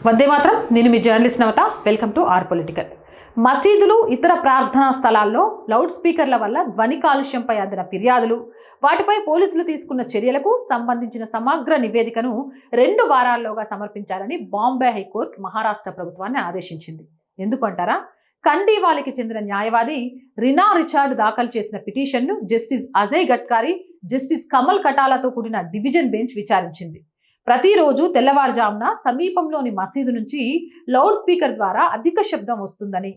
వందే మాత్రం. నేను మీ journalist Navatha. Welcome to our political. మసీదులు, ఇతర ప్రార్థనా స్థలాల్లో లౌడ్ స్పీకర్ల వల్ల ధ్వని కాలుష్యంపై అందిన ఫిర్యాదులు, వాటిపై పోలీసులు తీసుకున్న చర్యలకు సంబంధించిన సమగ్ర నివేదికను 2 వారాల్లోగా సమర్పించాలని బాంబే హైకోర్టు మహారాష్ట్ర ప్రభుత్వాన్ని ఆదేశించింది. ఎందుకంటారా? కండీవాలికి చెందిన న్యాయవాది రినా రిచార్డ్ దాఖలు చేసిన పిటిషన్ను జస్టిస్ అజయ్ గట్కారీ, జస్టిస్ కమల్ కటాలతో కూడిన డివిజన్ బెంచ్ విచారించింది. ప్రతిరోజు తెల్లవారుజామున సమీపంలోని మసీదు నుంచి లౌడ్ స్పీకర్ ద్వారా అధిక శబ్దం వస్తుందని,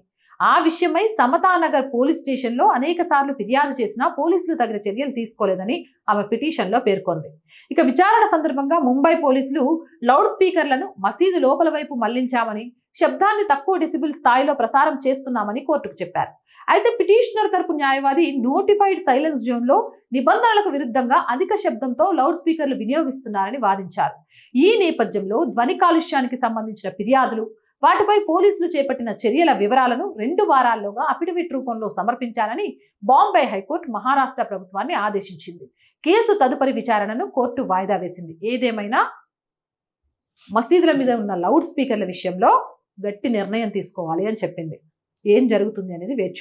ఆ విషయమై సమతానగర్ పోలీస్ స్టేషన్లో అనేక సార్లు ఫిర్యాదు చేసినా పోలీసులు తగిన చర్యలు తీసుకోలేదని ఆమె పిటిషన్లో పేర్కొంది. ఇక విచారణ సందర్భంగా ముంబై పోలీసులు లౌడ్ స్పీకర్లను మసీదు లోపల వైపు మళ్లించామని, శబ్దాన్ని తక్కువ డెసిబుల్ స్థాయిలో ప్రసారం చేస్తున్నామని కోర్టుకు చెప్పారు. అయితే పిటిషనర్ తరపు న్యాయవాది నోటిఫైడ్ సైలెన్స్ జోన్లో నిబంధనలకు విరుద్ధంగా అధిక శబ్దంతో లౌడ్ స్పీకర్లు వినియోగిస్తున్నారని వాదించారు. ఈ నేపథ్యంలో ధ్వని కాలుష్యానికి సంబంధించిన ఫిర్యాదులు, వాటిపై పోలీసులు చేపట్టిన చర్యల వివరాలను 2 వారాల్లోగా అఫిడవిట్ రూపంలో సమర్పించాలని బాంబే హైకోర్టు మహారాష్ట్ర ప్రభుత్వాన్ని ఆదేశించింది. కేసు తదుపరి విచారణను కోర్టు వాయిదా వేసింది. ఏదేమైనా మసీదుల మీద ఉన్న లౌడ్ స్పీకర్ల విషయంలో గట్టి నిర్ణయం తీసుకోవాలి అని చెప్పింది. ఏం జరుగుతుంది అనేది వేచి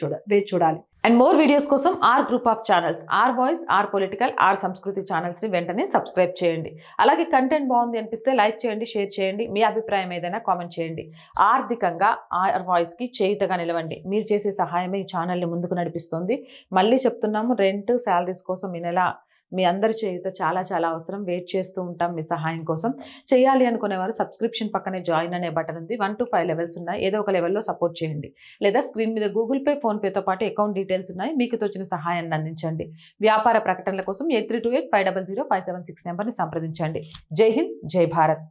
చూడాలి. అండ్ మోర్ వీడియోస్ కోసం our group of channels, or voice, or political, or సంస్కృతి ఛానల్స్ని వెంటనే సబ్స్క్రైబ్ చేయండి. అలాగే కంటెంట్ బాగుంది అనిపిస్తే లైక్ చేయండి, షేర్ చేయండి. మీ అభిప్రాయం ఏదైనా కామెంట్ చేయండి. ఆర్థికంగా ఆర్ వాయిస్కి చేయుతగా నిలవండి. మీరు చేసే సహాయమే ఈ ఛానల్ని ముందుకు నడిపిస్తుంది. మళ్ళీ చెప్తున్నాము, రెంట్, శాలరీస్ కోసం ఈ నెల మీ అందరి చేయుత చాలా చాలా అవసరం. వెయిట్ చేస్తూ ఉంటాం మీ సహాయం కోసం. చేయాలి అనుకునేవారు సబ్స్క్రిప్షన్ పక్కనే జాయిన్ అనే బటన్ ఉంది. 1 to 5 లెవెల్స్ ఉన్నాయి. ఏదో ఒక లెవెల్లో సపోర్ట్ చేయండి. లేదా స్క్రీన్ మీద గూగుల్ పే, ఫోన్పేతో పాటు అకౌంట్ డీటెయిల్స్ ఉన్నాయి. మీకు తోచిన సహాయాన్ని అందించండి. వ్యాపార ప్రకటనల కోసం 8328500576 నెంబర్ని సంప్రదించండి. జై హింద్, జై భారత్.